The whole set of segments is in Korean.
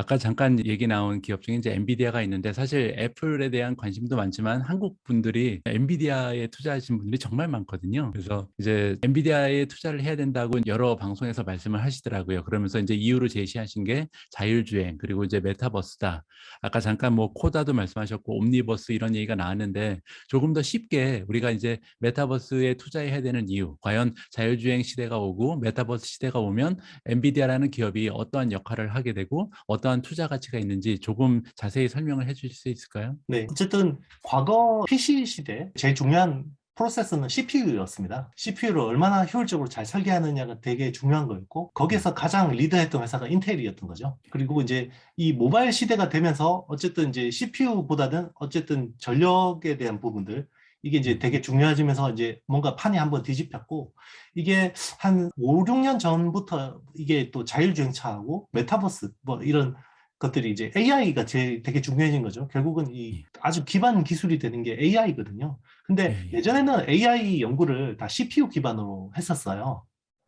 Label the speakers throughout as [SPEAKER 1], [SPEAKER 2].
[SPEAKER 1] 아까 잠깐 얘기 나온 기업 중에 이제 엔비디아가 있는데 사실 애플에 대한 관심도 많지만 한국 분들이 엔비디아에 투자하신 분들이 정말 많거든요. 그래서 이제 엔비디아에 투자를 해야 된다고 여러 방송에서 말씀을 하시더라고요. 그러면서 이제 이유로 제시하신 게 자율주행 그리고 이제 메타버스다. 아까 잠깐 뭐 코다도 말씀하셨고 옴니버스 이런 얘기가 나왔는데 조금 더 쉽게 우리가 이제 메타버스에 투자해야 되는 이유, 과연 자율주행 시대가 오고 메타버스 시대가 오면 엔비디아라는 기업이 어떠한 역할을 하게 되고 어떠한 투자 가치가 있는지 조금 자세히 설명을 해주실 수 있을까요?
[SPEAKER 2] 네, 어쨌든 과거 PC 시대 제일 중요한 프로세서는 CPU였습니다. CPU를 얼마나 효율적으로 잘 설계하느냐가 되게 중요한 거였고 거기에서 가장 리드했던 회사가 인텔이었던 거죠. 그리고 이제 이 모바일 시대가 되면서 어쨌든 이제 CPU보다는 어쨌든 전력에 대한 부분들 이게 이제 되게 중요해지면서 이제 뭔가 판이 한번 뒤집혔고 이게 한 5, 6년 전부터 이게 또 자율주행차하고 메타버스 뭐 이런 것들이 이제 AI가 되게 중요해진 거죠. 결국은 이
[SPEAKER 1] 예,
[SPEAKER 2] 아주 기반 기술이 되는 게 AI거든요.
[SPEAKER 1] 예,
[SPEAKER 2] 근데
[SPEAKER 1] 예,
[SPEAKER 2] 예전에는 AI 연구를 다 CPU 기반으로 했었어요.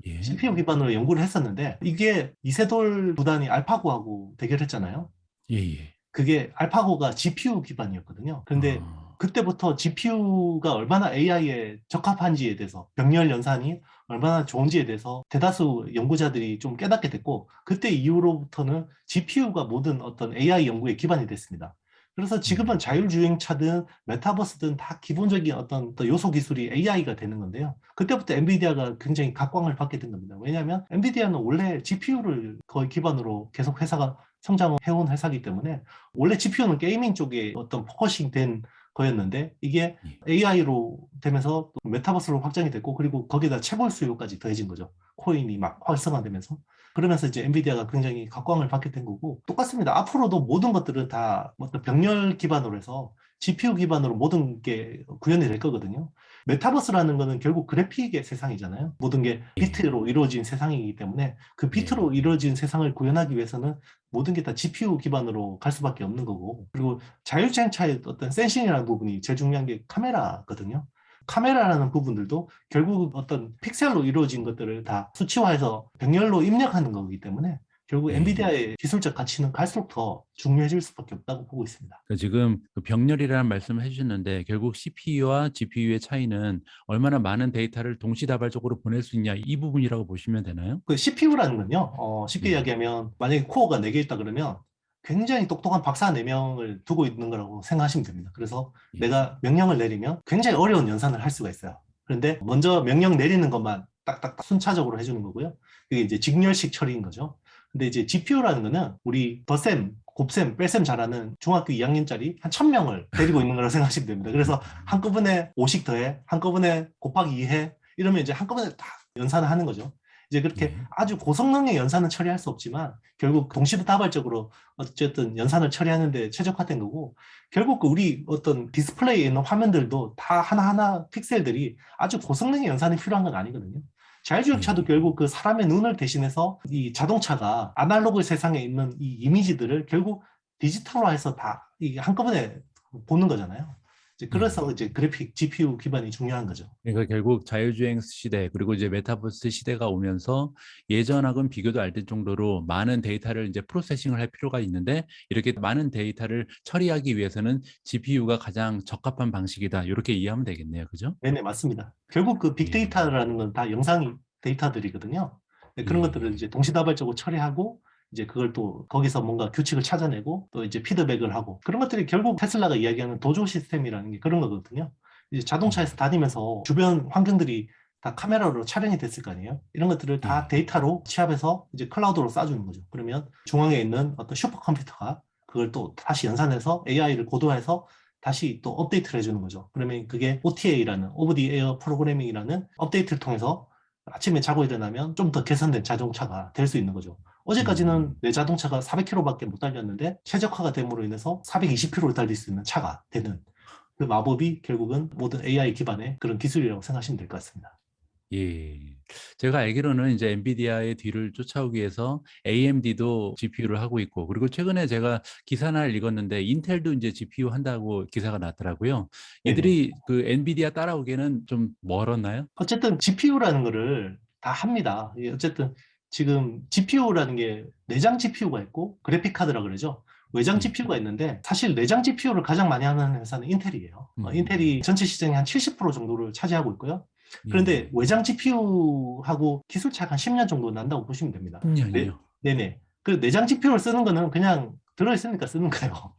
[SPEAKER 1] 예,
[SPEAKER 2] CPU 기반으로 연구를 했었는데 이게 이세돌 구단이 알파고하고 대결했잖아요.
[SPEAKER 1] 예, 예.
[SPEAKER 2] 그게 알파고가 GPU 기반이었거든요. 근데
[SPEAKER 1] 아,
[SPEAKER 2] 그때부터 GPU가 얼마나 AI에 적합한지에 대해서 병렬 연산이 얼마나 좋은지에 대해서 대다수 연구자들이 좀 깨닫게 됐고 그때 이후로부터는 GPU가 모든 어떤 AI 연구의 기반이 됐습니다. 그래서 지금은
[SPEAKER 1] 음,
[SPEAKER 2] 자율주행차든 메타버스든 다 기본적인 어떤 또 요소 기술이 AI가 되는 건데요. 그때부터 엔비디아가 굉장히 각광을 받게 된 겁니다. 왜냐하면 엔비디아는 원래 GPU를 거의 기반으로 계속 회사가 성장해온 회사이기 때문에 원래 GPU는 게이밍 쪽에 어떤 포커싱 된 거였는데 이게
[SPEAKER 1] 예,
[SPEAKER 2] AI로 되면서 또 메타버스로 확장이 됐고 그리고 거기다 채굴 수요까지 더해진 거죠. 코인이 막 활성화되면서. 그러면서 이제 엔비디아가 굉장히 각광을 받게 된 거고 똑같습니다. 앞으로도 모든 것들은 다 어떤 병렬 기반으로 해서 GPU 기반으로 모든 게 구현이 될 거거든요. 메타버스라는 거는 결국 그래픽의 세상이잖아요. 모든 게
[SPEAKER 1] 예,
[SPEAKER 2] 비트로 이루어진 세상이기 때문에 그
[SPEAKER 1] 예.
[SPEAKER 2] 비트로 이루어진 세상을 구현하기 위해서는 모든 게 다 GPU 기반으로 갈 수밖에 없는 거고 그리고 자율주행차의 어떤 센싱이라는 부분이 제일 중요한 게 카메라거든요. 카메라라는 부분들도 결국 어떤 픽셀로 이루어진 것들을 다 수치화해서 병렬로 입력하는 거기 때문에 결국
[SPEAKER 1] 예.
[SPEAKER 2] 엔비디아의 기술적 가치는 갈수록 더 중요해질 수밖에 없다고 보고 있습니다.
[SPEAKER 1] 지금 그 병렬이라는 말씀을 해주셨는데 결국 CPU와 GPU의 차이는 얼마나 많은 데이터를 동시다발적으로 보낼 수 있냐 이 부분이라고 보시면 되나요?
[SPEAKER 2] 그 CPU라는 건요, 쉽게
[SPEAKER 1] 예,
[SPEAKER 2] 이야기하면 만약에 코어가 4개 있다 그러면 굉장히 똑똑한 박사 4명을 두고 있는 거라고 생각하시면 됩니다. 그래서
[SPEAKER 1] 예,
[SPEAKER 2] 내가 명령을 내리면 굉장히 어려운 연산을 할 수가 있어요. 그런데 먼저 명령 내리는 것만 딱딱딱 순차적으로 해주는 거고요. 그게 이제 직렬식 처리인 거죠. 근데 이제 GPU라는 거는 우리 덧셈, 곱셈, 뺄셈 잘하는 중학교 2학년짜리 한 1000명을 데리고 있는 거라고 생각하시면 됩니다. 그래서 한꺼번에 5씩 더해, 한꺼번에 곱하기 2해, 이러면 이제 한꺼번에 다 연산을 하는 거죠. 이제 그렇게
[SPEAKER 1] 예,
[SPEAKER 2] 아주 고성능의 연산은 처리할 수 없지만 결국 동시다발적으로 어쨌든 연산을 처리하는데 최적화된 거고 결국 그 우리 어떤 디스플레이에 있는 화면들도 다 하나하나 픽셀들이 아주 고성능의 연산이 필요한 건 아니거든요. 자율주행차도
[SPEAKER 1] 예.
[SPEAKER 2] 결국 그 사람의 눈을 대신해서 이 자동차가 아날로그 세상에 있는 이 이미지들을 결국 디지털화해서 다 이게 한꺼번에 보는 거잖아요. 이제 그래서
[SPEAKER 1] 예.
[SPEAKER 2] 이제 그래픽 GPU 기반이 중요한 거죠.
[SPEAKER 1] 그러니까 결국 자율주행 시대 그리고 이제 메타버스 시대가 오면서 예전하고는 비교도 안 될 정도로 많은 데이터를 이제 프로세싱을 할 필요가 있는데 이렇게 많은 데이터를 처리하기 위해서는 GPU가 가장 적합한 방식이다. 이렇게 이해하면 되겠네요. 그죠?
[SPEAKER 2] 네네, 맞습니다. 결국 그
[SPEAKER 1] 예,
[SPEAKER 2] 빅데이터라는 건 다 영상 데이터들이거든요. 네, 그런 것들을
[SPEAKER 1] 예,
[SPEAKER 2] 이제 동시다발적으로 처리하고, 이제 그걸 또 거기서 뭔가 규칙을 찾아내고, 또 이제 피드백을 하고, 그런 것들이 결국 테슬라가 이야기하는 도조 시스템이라는 게 그런 거거든요. 이제 자동차에서
[SPEAKER 1] 예,
[SPEAKER 2] 다니면서 주변 환경들이 다 카메라로 촬영이 됐을 거 아니에요? 이런 것들을 다
[SPEAKER 1] 예.
[SPEAKER 2] 데이터로 취합해서 이제 클라우드로 쏴주는 거죠. 그러면 중앙에 있는 어떤 슈퍼컴퓨터가 그걸 또 다시 연산해서 AI를 고도화해서 다시 또 업데이트를 해주는 거죠. 그러면 그게 OTA라는 오브 디 에어 프로그래밍이라는 업데이트를 통해서 아침에 자고 일어나면 좀 더 개선된 자동차가 될 수 있는 거죠. 어제까지는
[SPEAKER 1] 음.
[SPEAKER 2] 내 자동차가 400km밖에 못 달렸는데 최적화가 됨으로 인해서 420km를 달릴 수 있는 차가 되는 그 마법이 결국은 모든 AI 기반의 그런 기술이라고 생각하시면 될 것 같습니다.
[SPEAKER 1] 예. 제가 알기로는 이제 엔비디아의 뒤를 쫓아오기 위해서 AMD도 GPU를 하고 있고, 그리고 최근에 제가 기사 하나를 읽었는데 인텔도 이제 GPU 한다고 기사가 났더라고요.
[SPEAKER 2] 네네.
[SPEAKER 1] 이들이 그 엔비디아 따라오기에는 좀 멀었나요?
[SPEAKER 2] 어쨌든 GPU라는 거를 다 합니다. 어쨌든 지금 GPU라는 게 내장 GPU가 있고 그래픽 카드라 그러죠. 외장
[SPEAKER 1] 예.
[SPEAKER 2] GPU가 있는데 사실 내장 GPU를 가장 많이 하는 회사는 인텔이에요. 인텔이 전체 시장의 한 70% 정도를 차지하고 있고요. 그런데
[SPEAKER 1] 예.
[SPEAKER 2] 외장 GPU하고 기술 차이가 한 10년 정도 난다고 보시면 됩니다.
[SPEAKER 1] 10년이요.
[SPEAKER 2] 네네. 그 내장 GPU를 쓰는 거는 그냥 들어있으니까 쓰는 거예요.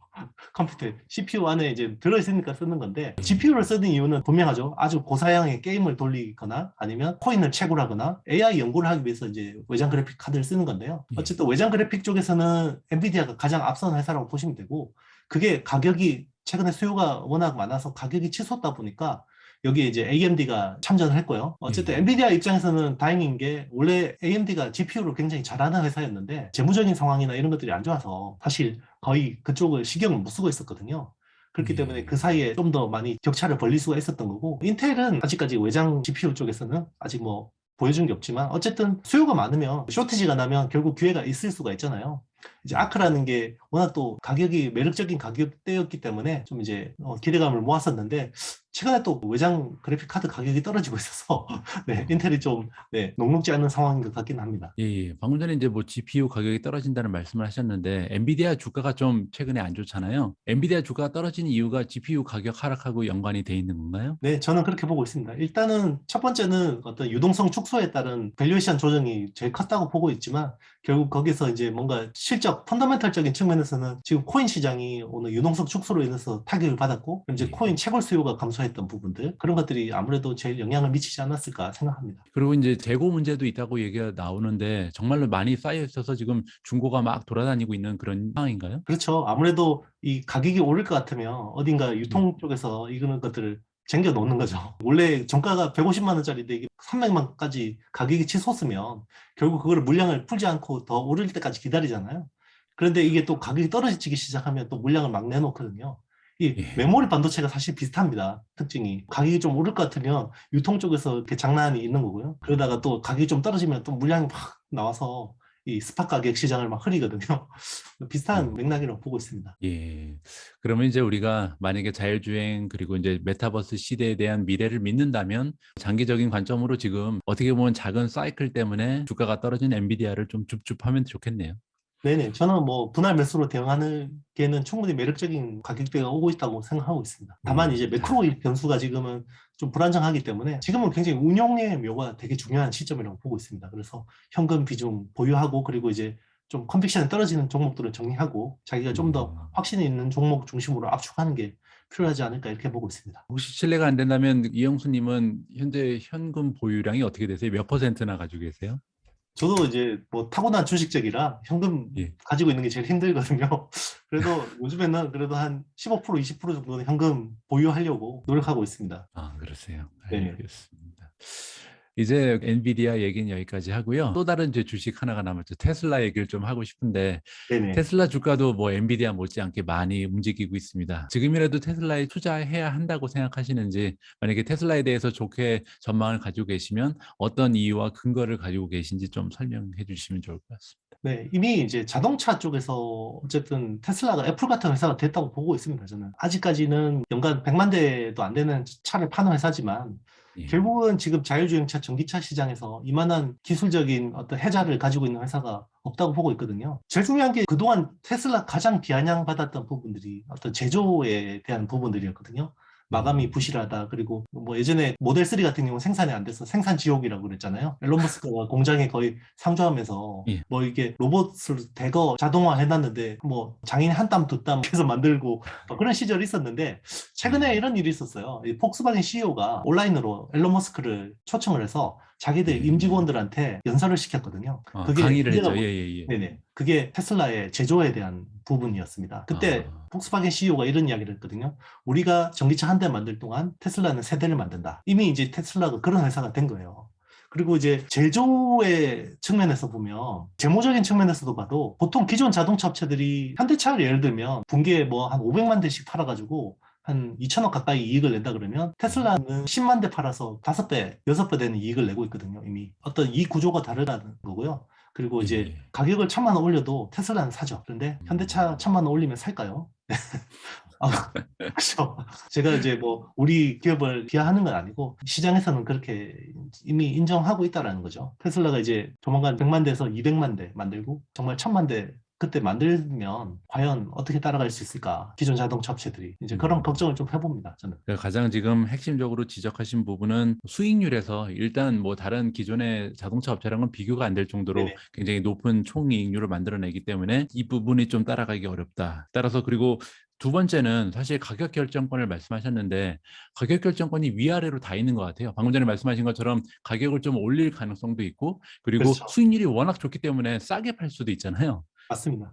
[SPEAKER 2] 컴퓨터에 CPU 안에 이제 들어있으니까 쓰는 건데
[SPEAKER 1] 예.
[SPEAKER 2] GPU를 쓰는 이유는 분명하죠. 아주 고사양의 게임을 돌리거나 아니면 코인을 채굴하거나 AI 연구를 하기 위해서 이제 외장 그래픽 카드를 쓰는 건데요.
[SPEAKER 1] 예.
[SPEAKER 2] 어쨌든 외장 그래픽 쪽에서는 엔비디아가 가장 앞선 회사라고 보시면 되고 그게 가격이 최근에 수요가 워낙 많아서 가격이 치솟다 보니까 여기에 이제 AMD가 참전을 했고요. 어쨌든
[SPEAKER 1] 예.
[SPEAKER 2] 엔비디아 입장에서는 다행인 게 원래 AMD가 GPU를 굉장히 잘하는 회사였는데 재무적인 상황이나 이런 것들이 안 좋아서 사실 거의 그쪽을 신경을 못 쓰고 있었거든요. 그렇기 때문에 그
[SPEAKER 1] 예.
[SPEAKER 2] 사이에 좀 더 많이 격차를 벌릴 수가 있었던 거고 인텔은 아직까지 외장 GPU 쪽에서는 아직 뭐 보여준 게 없지만 어쨌든 수요가 많으면 쇼티지가 나면 결국 기회가 있을 수가 있잖아요. 이제
[SPEAKER 1] 예.
[SPEAKER 2] 아크라는 게 워낙 또 가격이 매력적인 가격대였기 때문에 좀 이제 기대감을 모았었는데 최근에 또 외장 그래픽 카드 가격이 떨어지고 있어서 네, 인텔이 좀 네, 녹록지 않은 상황인 것 같긴 합니다.
[SPEAKER 1] 예, 예. 방금 전에 이제 뭐 GPU 가격이 떨어진다는 말씀을 하셨는데 엔비디아 주가가 좀 최근에 안 좋잖아요. 엔비디아 주가가 떨어진 이유가 GPU 가격 하락하고 연관이 돼 있는 건가요?
[SPEAKER 2] 네, 저는 그렇게 보고 있습니다. 일단은 첫 번째는 어떤 유동성 축소에 따른 밸류에이션 조정이 제일 컸다고 보고 있지만 결국 거기서 이제 뭔가 실적, 펀더멘털적인 측면에서는 지금 코인 시장이 오늘 유동성 축소로 인해서 타격을 받았고 이제
[SPEAKER 1] 예.
[SPEAKER 2] 코인 채굴 수요가 감소했던 부분들 그런 것들이 아무래도 제일 영향을 미치지 않았을까 생각합니다.
[SPEAKER 1] 그리고 이제 재고 문제도 있다고 얘기가 나오는데 정말로 많이 쌓여 있어서 지금 중고가 막 돌아다니고 있는 그런 상황인가요?
[SPEAKER 2] 그렇죠. 아무래도 이 가격이 오를 것 같으면 어딘가
[SPEAKER 1] 예.
[SPEAKER 2] 유통 쪽에서 이런 것들을 쟁겨 놓는 거죠. 원래 정가가 150만 원짜리인데 이게 300만까지 가격이 치솟으면 결국 그거를 물량을 풀지 않고 더 오를 때까지 기다리잖아요. 그런데 이게 또 가격이 떨어지기 시작하면 또 물량을 막 내놓거든요. 이
[SPEAKER 1] 예.
[SPEAKER 2] 메모리 반도체가 사실 비슷합니다. 특징이. 가격이 좀 오를 것 같으면 유통 쪽에서 이렇게 장난이 있는 거고요. 그러다가 또 가격이 좀 떨어지면 또 물량이 막 나와서 이 스팟 가격 시장을 막 흐리거든요. 비슷한
[SPEAKER 1] 어.
[SPEAKER 2] 맥락이라고 보고 있습니다.
[SPEAKER 1] 예. 그러면 이제 우리가 만약에 자율주행 그리고 이제 메타버스 시대에 대한 미래를 믿는다면 장기적인 관점으로 지금 어떻게 보면 작은 사이클 때문에 주가가 떨어진 엔비디아를 좀 줍줍하면 좋겠네요.
[SPEAKER 2] 네네. 저는 뭐 분할 매수로 대응하는 게는 충분히 매력적인 가격대가 오고 있다고 생각하고 있습니다. 다만 이제 매크로 변수가 지금은 좀 불안정하기 때문에 지금은 굉장히 운용의 묘가 되게 중요한 시점이라고 보고 있습니다. 그래서 현금 비중 보유하고 그리고 이제 좀 컨빅션이 떨어지는 종목들을 정리하고 자기가 좀 더
[SPEAKER 1] 음.
[SPEAKER 2] 확신이 있는 종목 중심으로 압축하는 게 필요하지 않을까 이렇게 보고 있습니다.
[SPEAKER 1] 혹시 실례가 안 된다면 이영수님은 현재 현금 보유량이 어떻게 되세요? 몇 퍼센트나 가지고 계세요?
[SPEAKER 2] 저도 이제 뭐 타고난 주식적이라 현금
[SPEAKER 1] 예.
[SPEAKER 2] 가지고 있는 게 제일 힘들거든요. 그래도 요즘에는 그래도 한 15%, 20% 정도는 현금 보유하려고 노력하고 있습니다.
[SPEAKER 1] 아, 그러세요.
[SPEAKER 2] 네네.
[SPEAKER 1] 알겠습니다. 이제 엔비디아 얘기는 여기까지 하고요. 또 다른 제 주식 하나가 남았죠. 테슬라 얘기를 좀 하고 싶은데
[SPEAKER 2] 네네.
[SPEAKER 1] 테슬라 주가도 뭐 엔비디아 못지않게 많이 움직이고 있습니다. 지금이라도 테슬라에 투자해야 한다고 생각하시는지 만약에 테슬라에 대해서 좋게 전망을 가지고 계시면 어떤 이유와 근거를 가지고 계신지 좀 설명해 주시면 좋을 것 같습니다.
[SPEAKER 2] 네, 이미 이제 자동차 쪽에서 어쨌든 테슬라가 애플 같은 회사가 됐다고 보고 있습니다. 저는 아직까지는 연간 100만 대도 안 되는 차를 파는 회사지만
[SPEAKER 1] 예.
[SPEAKER 2] 결국은 지금 자율주행차 전기차 시장에서 이만한 기술적인 어떤 혜자를 가지고 있는 회사가 없다고 보고 있거든요. 제일 중요한 게 그동안 테슬라 가장 비아냥받았던 부분들이 어떤 제조에 대한 부분들이었거든요. 마감이 부실하다. 그리고 뭐 예전에 모델 3 같은 경우는 생산이 안 돼서 생산 지옥이라고 그랬잖아요. 앨런 머스크가 공장에 거의 상주하면서
[SPEAKER 1] 예.
[SPEAKER 2] 뭐 이게 로봇을 대거 자동화 해놨는데 뭐 장인 한 땀 두 땀 해서 만들고 뭐 그런 시절이 있었는데 최근에
[SPEAKER 1] 예.
[SPEAKER 2] 이런 일이 있었어요. 이 폭스바겐 CEO가 온라인으로 앨런 머스크를 초청을 해서 자기들
[SPEAKER 1] 예.
[SPEAKER 2] 임직원들한테 연설을 시켰거든요. 그게
[SPEAKER 1] 강의를
[SPEAKER 2] 문제가
[SPEAKER 1] 했죠. 예, 예, 예.
[SPEAKER 2] 네네. 그게 테슬라의 제조에 대한 부분이었습니다. 그때
[SPEAKER 1] 아.
[SPEAKER 2] 폭스바겐 CEO가 이런 이야기를 했거든요. 우리가 전기차 한 대 만들 동안 테슬라는 세 대를 만든다. 이미 이제 테슬라가 그런 회사가 된 거예요. 그리고 이제 제조의 측면에서 보면 재무적인 측면에서도 봐도 보통 기존 자동차 업체들이 현대차를 예를 들면 분기에 뭐 한 500만 대씩 팔아가지고 한 2천억 가까이 이익을 낸다 그러면 테슬라는 10만 대 팔아서 5배, 6배 되는 이익을 내고 있거든요. 이미 어떤 이 구조가 다르다는 거고요. 그리고 이제
[SPEAKER 1] 예.
[SPEAKER 2] 가격을 1,000만 원 올려도 테슬라는 사죠. 그런데 현대차 1,000만 원 올리면 살까요? 아, 그렇죠. 제가 이제 뭐 우리 기업을 비하하는 건 아니고 시장에서는 그렇게 이미 인정하고 있다라는 거죠. 테슬라가 이제 조만간 100만 대에서 200만 대 만들고 정말 1000만 대 그때 만들면 과연 어떻게 따라갈 수 있을까? 기존 자동차 업체들이 이제 그런 걱정을 좀 해봅니다. 저는.
[SPEAKER 1] 가장 지금 핵심적으로 지적하신 부분은 수익률에서 일단 뭐 다른 기존의 자동차 업체랑은 비교가 안 될 정도로
[SPEAKER 2] 네네.
[SPEAKER 1] 굉장히 높은 총이익률을 만들어내기 때문에 이 부분이 좀 따라가기 어렵다. 따라서 그리고 두 번째는 사실 가격 결정권을 말씀하셨는데 가격 결정권이 위아래로 다 있는 것 같아요. 방금 전에 말씀하신 것처럼 가격을 좀 올릴 가능성도 있고 그리고
[SPEAKER 2] 그렇죠.
[SPEAKER 1] 수익률이 워낙 좋기 때문에 싸게 팔 수도 있잖아요.
[SPEAKER 2] 맞습니다.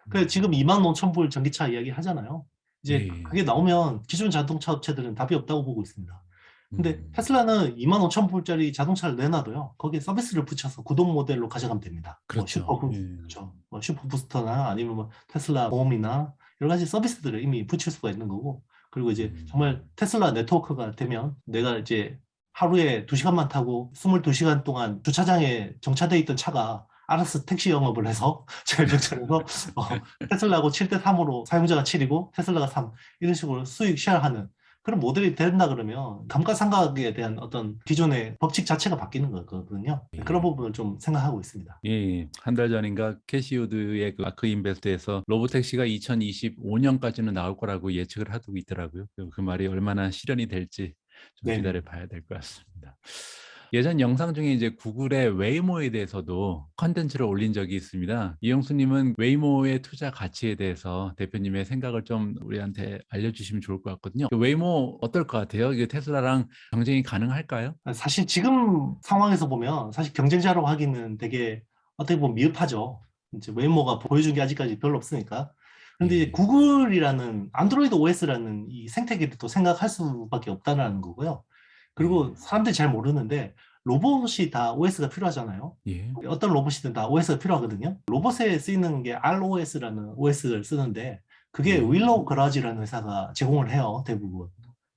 [SPEAKER 2] 그
[SPEAKER 1] 음.
[SPEAKER 2] 지금 25,000불 전기차 이야기 하잖아요.
[SPEAKER 1] 예,
[SPEAKER 2] 이제
[SPEAKER 1] 예.
[SPEAKER 2] 그게 나오면 기존 자동차 업체들은 답이 없다고 보고 있습니다. 근데
[SPEAKER 1] 음.
[SPEAKER 2] 테슬라는 25,000불짜리 자동차를 내놔도요. 거기에 서비스를 붙여서 구독 모델로 가져가면 됩니다. 뭐
[SPEAKER 1] 그렇죠. 예.
[SPEAKER 2] 그렇죠. 뭐 슈퍼 부스터나 아니면 뭐 테슬라 보험이나 여러 가지 서비스들을 이미 붙일 수가 있는 거고. 그리고 이제 정말
[SPEAKER 1] 음.
[SPEAKER 2] 테슬라 네트워크가 되면 내가 이제 하루에 2시간만 타고 22시간 동안 주차장에 정차돼 있던 차가 알아서 택시 영업을 해서 자율주행차에서 테슬라하고 7대 3으로 사용자가 7이고 테슬라가 3 이런 식으로 수익 쉐어하는 그런 모델이 된다 그러면 감가상각에 대한 어떤 기존의 법칙 자체가 바뀌는 거거든요. 그런
[SPEAKER 1] 예.
[SPEAKER 2] 부분을 좀 생각하고 있습니다.
[SPEAKER 1] 예, 예. 한 달 전인가 캐시우드의 그 아크 인베스트에서 로보택시가 2025년까지는 나올 거라고 예측을 하고 있더라고요. 그 말이 얼마나 실현이 될지 좀 기다려
[SPEAKER 2] 네네.
[SPEAKER 1] 봐야 될 것 같습니다. 예전 영상 중에 이제 구글의 웨이모에 대해서도 컨텐츠를 올린 적이 있습니다. 이영수님은 웨이모의 투자 가치에 대해서 대표님의 생각을 좀 우리한테 알려주시면 좋을 것 같거든요. 그 웨이모 어떨 것 같아요? 이게 테슬라랑 경쟁이 가능할까요?
[SPEAKER 2] 사실 지금 상황에서 보면 사실 경쟁자라고 하기는 되게 어떻게 보면 미흡하죠. 이제 웨이모가 보여준 게 아직까지 별로 없으니까. 그런데 이제
[SPEAKER 1] 예.
[SPEAKER 2] 구글이라는 안드로이드 OS라는 이 생태계를 또 생각할 수밖에 없다는 거고요. 그리고
[SPEAKER 1] 예.
[SPEAKER 2] 사람들이 잘 모르는데 로봇이 다 OS가 필요하잖아요.
[SPEAKER 1] 예.
[SPEAKER 2] 어떤 로봇이든 다 OS가 필요하거든요. 로봇에 쓰이는 게 ROS라는 OS를 쓰는데 그게
[SPEAKER 1] 예.
[SPEAKER 2] 윌로우 거라지라는 회사가 제공을 해요, 대부분.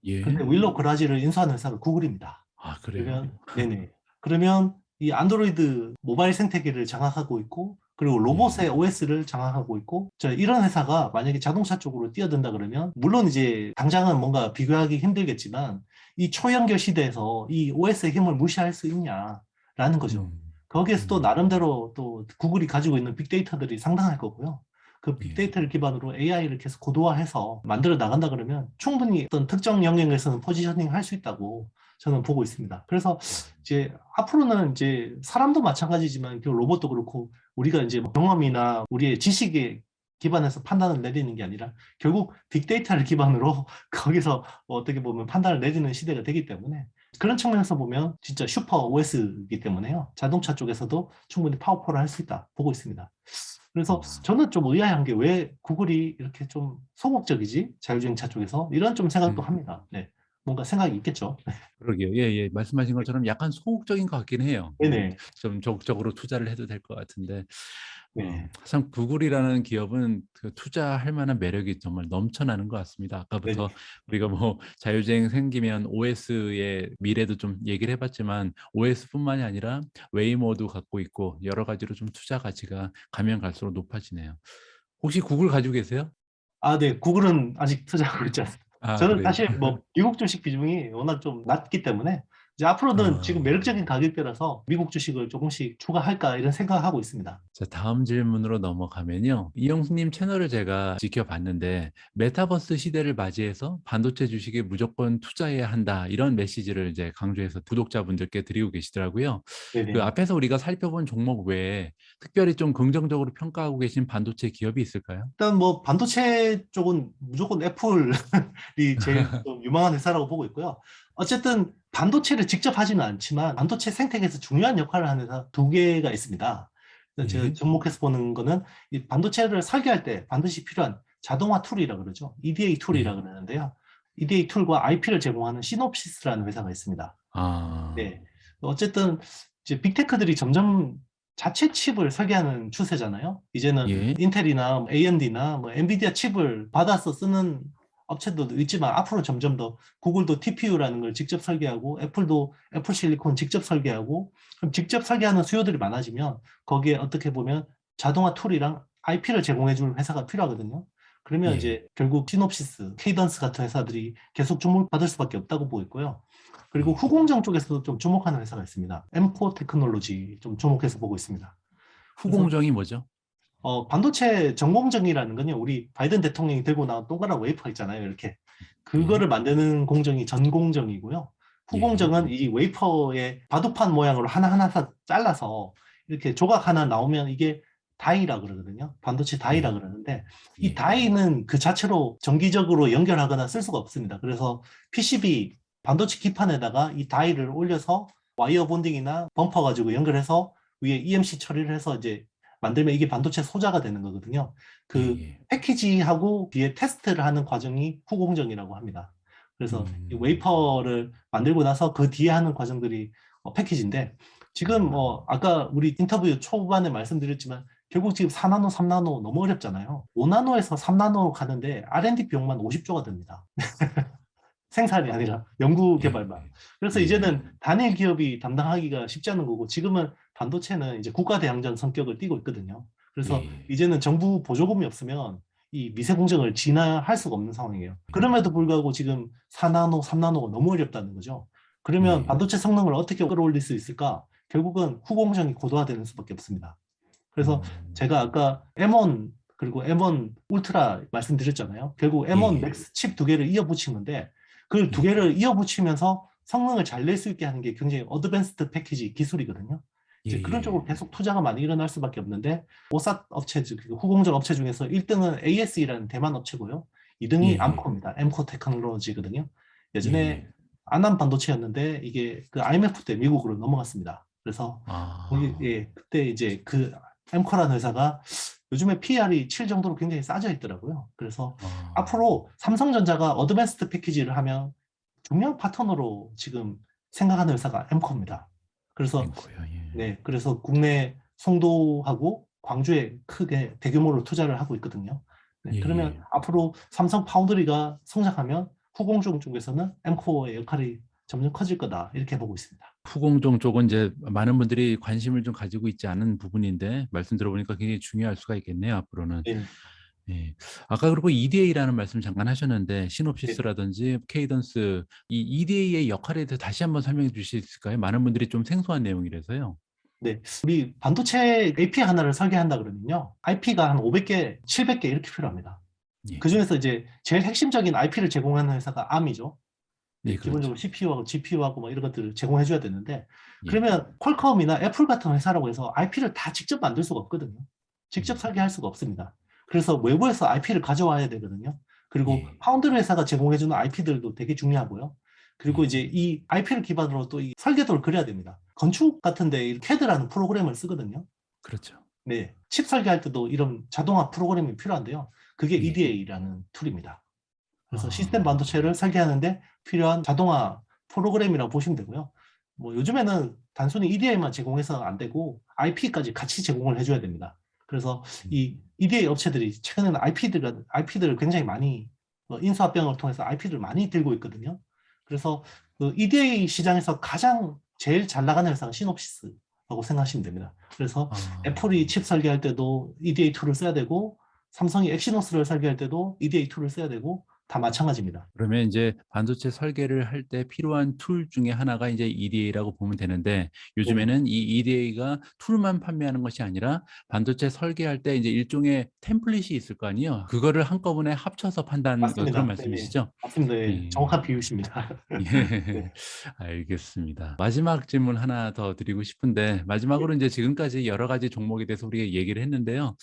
[SPEAKER 1] 예.
[SPEAKER 2] 근데 윌로우 거라지를 인수하는 회사가 구글입니다.
[SPEAKER 1] 아, 그래요?
[SPEAKER 2] 그러면 네네. 그러면 이 안드로이드 모바일 생태계를 장악하고 있고 그리고
[SPEAKER 1] 예.
[SPEAKER 2] 로봇의 OS를 장악하고 있고 이런 회사가 만약에 자동차 쪽으로 뛰어든다 그러면 물론 이제 당장은 뭔가 비교하기 힘들겠지만 이 초연결 시대에서 이 OS의 힘을 무시할 수 있냐라는 거죠.
[SPEAKER 1] 음.
[SPEAKER 2] 거기에서 또
[SPEAKER 1] 음.
[SPEAKER 2] 나름대로 또 구글이 가지고 있는 빅데이터들이 상당할 거고요. 그
[SPEAKER 1] 예.
[SPEAKER 2] 빅데이터를 기반으로 AI를 계속 고도화해서 만들어 나간다 그러면 충분히 어떤 특정 영역에서는 포지셔닝 할 수 있다고 저는 보고 있습니다. 그래서 이제 앞으로는 이제 사람도 마찬가지지만 그 로봇도 그렇고 우리가 이제 뭐 경험이나 우리의 지식에 기반해서 판단을 내리는 게 아니라 결국 빅데이터를 기반으로 거기서 어떻게 보면 판단을 내리는 시대가 되기 때문에 그런 측면에서 보면 진짜 슈퍼 OS이기 때문에요. 자동차 쪽에서도 충분히 파워풀할 수 있다 보고 있습니다. 그래서
[SPEAKER 1] 어.
[SPEAKER 2] 저는 좀 의아한 게 왜 구글이 이렇게 좀 소극적이지? 자율주행차 쪽에서 이런 좀 생각도
[SPEAKER 1] 음.
[SPEAKER 2] 합니다. 네. 뭔가 생각이 있겠죠.
[SPEAKER 1] 그러게요. 예예. 말씀하신 것처럼 약간 소극적인 것 같긴 해요.
[SPEAKER 2] 네네.
[SPEAKER 1] 좀 적극적으로 투자를 해도 될 것 같은데
[SPEAKER 2] 네.
[SPEAKER 1] 참 구글이라는 기업은 그 투자할 만한 매력이 정말 넘쳐나는 것 같습니다.
[SPEAKER 2] 네네.
[SPEAKER 1] 아까부터 우리가 뭐 자율주행 생기면 OS의 미래도 좀 얘기를 해 봤지만 OS뿐만이 아니라 웨이모도 갖고 있고 여러 가지로 좀 투자 가치가 가면 갈수록 높아지네요. 혹시 구글 가지고 계세요?
[SPEAKER 2] 아, 네. 구글은 아직 투자하고 있지 않습니다.
[SPEAKER 1] 아,
[SPEAKER 2] 저는
[SPEAKER 1] 그래요?
[SPEAKER 2] 사실 뭐 미국 주식 비중이 워낙 좀 낮기 때문에 이제 앞으로는 지금
[SPEAKER 1] 아.
[SPEAKER 2] 매력적인 가격대라서 미국 주식을 조금씩 추가할까 이런 생각을 하고 있습니다.
[SPEAKER 1] 자, 다음 질문으로 넘어가면요. 이영수님 채널을 제가 지켜봤는데, 메타버스 시대를 맞이해서 반도체 주식에 무조건 투자해야 한다. 이런 메시지를 이제 강조해서 구독자분들께 드리고 계시더라고요. 그
[SPEAKER 2] 네네.
[SPEAKER 1] 앞에서 우리가 살펴본 종목 외에 특별히 좀 긍정적으로 평가하고 계신 반도체 기업이 있을까요?
[SPEAKER 2] 일단 뭐 반도체 쪽은 무조건 애플이 제일 좀 유망한 회사라고 보고 있고요. 어쨌든 반도체를 직접 하지는 않지만 반도체 생태계에서 중요한 역할을 하는 회사 두 개가 있습니다. 제가
[SPEAKER 1] 예.
[SPEAKER 2] 접목해서 보는 거는 이 반도체를 설계할 때 반드시 필요한 자동화 툴이라 그러죠. EDA 툴이라
[SPEAKER 1] 예.
[SPEAKER 2] 그러는데요. EDA 툴과 IP를 제공하는 시놉시스라는 회사가 있습니다.
[SPEAKER 1] 아,
[SPEAKER 2] 네. 어쨌든 이제 빅테크들이 점점 자체 칩을 설계하는 추세잖아요. 이제는
[SPEAKER 1] 예.
[SPEAKER 2] 인텔이나 AMD나 뭐 엔비디아 칩을 받아서 쓰는 업체들도 있지만 앞으로 점점 더 구글도 TPU라는 걸 직접 설계하고 애플도 애플 실리콘 직접 설계하고 그럼 직접 설계하는 수요들이 많아지면 거기에 어떻게 보면 자동화 툴이랑 IP를 제공해 줄 회사가 필요하거든요. 그러면
[SPEAKER 1] 예.
[SPEAKER 2] 이제 결국 시놉시스, 케이던스 같은 회사들이 계속 주목받을 수밖에 없다고 보고 있고요. 그리고
[SPEAKER 1] 예.
[SPEAKER 2] 후공정 쪽에서도 좀 주목하는 회사가 있습니다. 엠코 테크놀로지 좀 주목해서 보고 있습니다. 그래서
[SPEAKER 1] 후공정이 뭐죠?
[SPEAKER 2] 반도체 전공정이라는 건요, 우리 바이든 대통령이 들고 나온 동그란 웨이퍼 있잖아요, 이렇게.
[SPEAKER 1] 예.
[SPEAKER 2] 그거를 만드는 공정이 전공정이고요.
[SPEAKER 1] 예.
[SPEAKER 2] 후공정은 이 웨이퍼의 바둑판 모양으로 하나하나 잘라서 이렇게 조각 하나 나오면 이게 다이라 그러거든요. 반도체 다이라
[SPEAKER 1] 예.
[SPEAKER 2] 그러는데, 이
[SPEAKER 1] 예.
[SPEAKER 2] 다이는 그 자체로 정기적으로 연결하거나 쓸 수가 없습니다. 그래서 PCB, 반도체 기판에다가 이 다이를 올려서 와이어 본딩이나 범퍼 가지고 연결해서 위에 EMC 처리를 해서 이제 만들면 이게 반도체 소자가 되는 거거든요.
[SPEAKER 1] 예.
[SPEAKER 2] 그
[SPEAKER 1] 예.
[SPEAKER 2] 패키지하고 뒤에 테스트를 하는 과정이 후공정이라고 합니다. 그래서 이
[SPEAKER 1] 음.
[SPEAKER 2] 웨이퍼를 만들고 나서 그 뒤에 하는 과정들이 패키지인데, 지금 아까 우리 인터뷰 초반에 말씀드렸지만 결국 지금 4나노, 3나노 너무 어렵잖아요. 5나노에서 3나노 가는데 R&D 비용만 50조가 됩니다. 생산이 아니라 연구
[SPEAKER 1] 예.
[SPEAKER 2] 개발만. 그래서
[SPEAKER 1] 예.
[SPEAKER 2] 이제는 단일 기업이 담당하기가 쉽지 않은 거고, 지금은 반도체는 이제 국가대항전 성격을 띠고 있거든요. 그래서
[SPEAKER 1] 예.
[SPEAKER 2] 이제는 정부 보조금이 없으면 이 미세 공정을 진화할 수가 없는 상황이에요. 그럼에도 불구하고 지금 4나노, 3나노가 너무 어렵다는 거죠. 그러면
[SPEAKER 1] 예.
[SPEAKER 2] 반도체 성능을 어떻게 끌어올릴 수 있을까? 결국은 후공정이 고도화되는 수밖에 없습니다. 그래서
[SPEAKER 1] 음.
[SPEAKER 2] 제가 아까 M1 그리고 M1 울트라 말씀드렸잖아요. 결국 M1
[SPEAKER 1] 예.
[SPEAKER 2] 맥스 칩 두 개를 이어 붙인 건데, 그 두
[SPEAKER 1] 예.
[SPEAKER 2] 개를 이어 붙이면서 성능을 잘 낼 수 있게 하는 게 굉장히 어드밴스드 패키지 기술이거든요.
[SPEAKER 1] 예.
[SPEAKER 2] 이제 그런 쪽으로
[SPEAKER 1] 예.
[SPEAKER 2] 계속 투자가 많이 일어날 수밖에 없는데, 오사 업체, 즉 후공정 업체 중에서 1등은 ASE라는 대만 업체고요. 2등이
[SPEAKER 1] 예.
[SPEAKER 2] 암코입니다. 엠코 테크놀로지거든요.
[SPEAKER 1] 예.
[SPEAKER 2] 예전에
[SPEAKER 1] 예.
[SPEAKER 2] 안암 반도체였는데 이게 그 IMF 때 미국으로 넘어갔습니다. 그래서 거기
[SPEAKER 1] 아.
[SPEAKER 2] 예, 그때 이제 그 엠코라는 회사가 요즘에 PR이 7 정도로 굉장히 싸져 있더라고요. 그래서
[SPEAKER 1] 아.
[SPEAKER 2] 앞으로 삼성전자가 어드밴스드 패키지를 하면 중요한 파트너로 지금 생각하는 회사가 엠코입니다. 그래서
[SPEAKER 1] 앵커요. 예.
[SPEAKER 2] 네, 그래서 국내 송도하고 광주에 크게 대규모로 투자를 하고 있거든요. 네, 그러면
[SPEAKER 1] 예예.
[SPEAKER 2] 앞으로 삼성 파운드리가 성장하면 후공정 쪽에서는 엠코의 역할이 점점 커질 거다, 이렇게 보고 있습니다.
[SPEAKER 1] 후공정 쪽은 이제 많은 분들이 관심을 좀 가지고 있지 않은 부분인데 말씀 들어보니까 굉장히 중요할 수가 있겠네요, 앞으로는.
[SPEAKER 2] 네,
[SPEAKER 1] 예. 아까 그리고 EDA라는 말씀 잠깐 하셨는데
[SPEAKER 2] 네.
[SPEAKER 1] 시놉시스라든지 케이던스 이 EDA의 역할에 대해서 다시 한번 설명해 주실 수 있을까요? 많은 분들이 좀 생소한 내용이라서요.
[SPEAKER 2] 네, 우리 반도체 AP 하나를 설계한다 그러면요, IP가 한 500개, 700개 이렇게 필요합니다.
[SPEAKER 1] 예.
[SPEAKER 2] 그중에서 이제 제일 핵심적인 IP를 제공하는 회사가 Arm이죠.
[SPEAKER 1] 예,
[SPEAKER 2] 네,
[SPEAKER 1] 그렇죠.
[SPEAKER 2] 기본적으로 CPU하고 GPU하고 뭐 이런 것들을 제공해줘야 되는데,
[SPEAKER 1] 예.
[SPEAKER 2] 그러면 퀄컴이나 애플 같은 회사라고 해서 IP를 다 직접 만들 수가 없거든요. 직접
[SPEAKER 1] 음.
[SPEAKER 2] 설계할 수가 없습니다. 그래서 외부에서 IP를 가져와야 되거든요. 그리고
[SPEAKER 1] 예.
[SPEAKER 2] 파운드리 회사가 제공해주는 IP들도 되게 중요하고요. 그리고
[SPEAKER 1] 예.
[SPEAKER 2] 이제 이 IP를 기반으로 또 이 설계도를 그려야 됩니다. 건축 같은데 이 CAD라는 프로그램을 쓰거든요.
[SPEAKER 1] 그렇죠.
[SPEAKER 2] 네, 칩 설계할 때도 이런 자동화 프로그램이 필요한데요. 그게
[SPEAKER 1] 예.
[SPEAKER 2] EDA라는 툴입니다. 그래서 시스템
[SPEAKER 1] 아.
[SPEAKER 2] 반도체를 설계하는데 필요한 자동화 프로그램이라고 보시면 되고요. 뭐 요즘에는 단순히 EDA만 제공해서 안 되고 IP까지 같이 제공을 해줘야 됩니다. 그래서
[SPEAKER 1] 음.
[SPEAKER 2] 이 EDA 업체들이 최근에는 IP들을 굉장히 많이 인수합병을 통해서 IP들을 많이 들고 있거든요. 그래서 그 EDA 시장에서 가장 제일 잘 나가는 회사가 시놉시스라고 생각하시면 됩니다. 그래서 애플이
[SPEAKER 1] 아.
[SPEAKER 2] 칩 설계할 때도 EDA 툴을 써야 되고, 삼성이 엑시노스를 설계할 때도 EDA 툴을 써야 되고, 다 마찬가지입니다.
[SPEAKER 1] 그러면 이제 반도체 설계를 할 때 필요한 툴 중에 하나가 이제 EDA라고 보면 되는데
[SPEAKER 2] 네네.
[SPEAKER 1] 요즘에는 이 EDA가 툴만 판매하는 것이 아니라 반도체 설계할 때 이제 일종의 템플릿이 있을 거 아니에요. 그거를 한꺼번에 합쳐서 판다는 그런
[SPEAKER 2] 맞습니다. 네네.
[SPEAKER 1] 말씀이시죠?
[SPEAKER 2] 맞습니다. 예.
[SPEAKER 1] 예.
[SPEAKER 2] 정확한 비유십니다.
[SPEAKER 1] 예.
[SPEAKER 2] 네.
[SPEAKER 1] 알겠습니다. 마지막 질문 하나 더 드리고 싶은데
[SPEAKER 2] 예.
[SPEAKER 1] 마지막으로 이제 지금까지 여러 가지 종목에 대해서 우리가 얘기를 했는데요.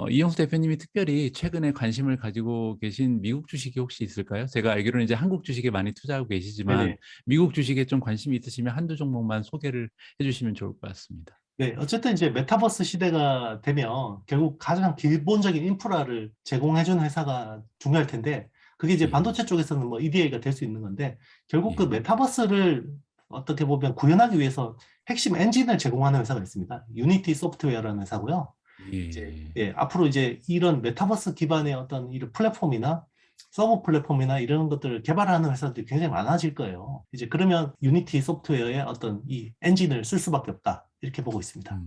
[SPEAKER 1] 이영수 대표님이 특별히 최근에 관심을 가지고 계신 미국 주식이 혹시 있을까요? 제가 알기로는 이제 한국 주식에 많이 투자하고 계시지만
[SPEAKER 2] 네네.
[SPEAKER 1] 미국 주식에 좀 관심이 있으시면 한두 종목만 소개를 해 주시면 좋을 것 같습니다.
[SPEAKER 2] 네. 어쨌든 이제 메타버스 시대가 되면 결국 가장 기본적인 인프라를 제공해주는 회사가 중요할 텐데, 그게 이제
[SPEAKER 1] 예.
[SPEAKER 2] 반도체 쪽에서는 뭐 EDA가 될 수 있는 건데, 결국 그
[SPEAKER 1] 예.
[SPEAKER 2] 메타버스를 어떻게 보면 구현하기 위해서 핵심 엔진을 제공하는 회사가 있습니다. 유니티 소프트웨어라는 회사고요. 이제
[SPEAKER 1] 예.
[SPEAKER 2] 예, 앞으로 이제 이런 메타버스 기반의 어떤 이런 플랫폼이나 서버 플랫폼이나 이런 것들을 개발하는 회사들이 굉장히 많아질 거예요. 이제 그러면 유니티 소프트웨어의 어떤 이 엔진을 쓸 수밖에 없다, 이렇게 보고 있습니다.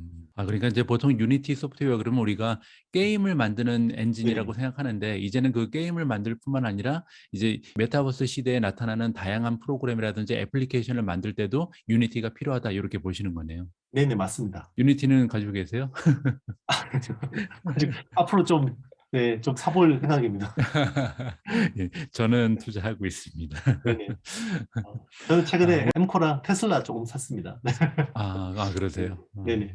[SPEAKER 1] 그러니까 이제 보통 유니티 소프트웨어 그러면 우리가 게임을 만드는 엔진이라고
[SPEAKER 2] 네네.
[SPEAKER 1] 생각하는데 이제는 그 게임을 만들 뿐만 아니라 이제 메타버스 시대에 나타나는 다양한 프로그램이라든지 애플리케이션을 만들 때도 유니티가 필요하다 이렇게 보시는 거네요.
[SPEAKER 2] 네네, 맞습니다.
[SPEAKER 1] 유니티는 가지고 계세요?
[SPEAKER 2] 아직 앞으로 좀, 네, 좀 사볼 생각입니다.
[SPEAKER 1] 예, 저는 투자하고 있습니다.
[SPEAKER 2] 네네. 저는
[SPEAKER 1] 아,
[SPEAKER 2] 최근에 엠코랑 테슬라 조금 샀습니다. 네,
[SPEAKER 1] 그러세요?
[SPEAKER 2] 네네.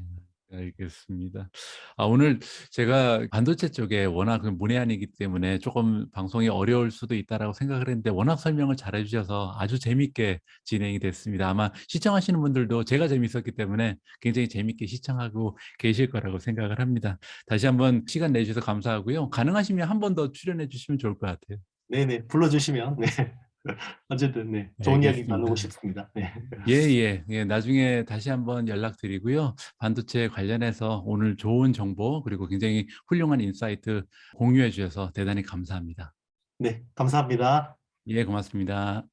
[SPEAKER 1] 알겠습니다. 오늘 제가 반도체 쪽에 워낙 그 문외한이기 때문에 조금 방송이 어려울 수도 있다라고 생각을 했는데 워낙 설명을 잘 해주셔서 아주 재밌게 진행이 됐습니다. 아마 시청하시는 분들도 제가 재밌었기 때문에 굉장히 재밌게 시청하고 계실 거라고 생각을 합니다. 다시 한번 시간 내주셔서 감사하고요. 가능하시면 한 번 더 출연해 주시면 좋을 것 같아요.
[SPEAKER 2] 네네. 불러주시면, 네. 어쨌든, 네. 좋은 이야기 나누고
[SPEAKER 1] 알겠습니다.
[SPEAKER 2] 싶습니다. 네.
[SPEAKER 1] 예. 나중에 다시 한번 연락드리고요. 반도체 관련해서 오늘 좋은 정보 그리고 굉장히 훌륭한 인사이트 공유해 주셔서 대단히 감사합니다.
[SPEAKER 2] 네. 감사합니다.
[SPEAKER 1] 예, 고맙습니다.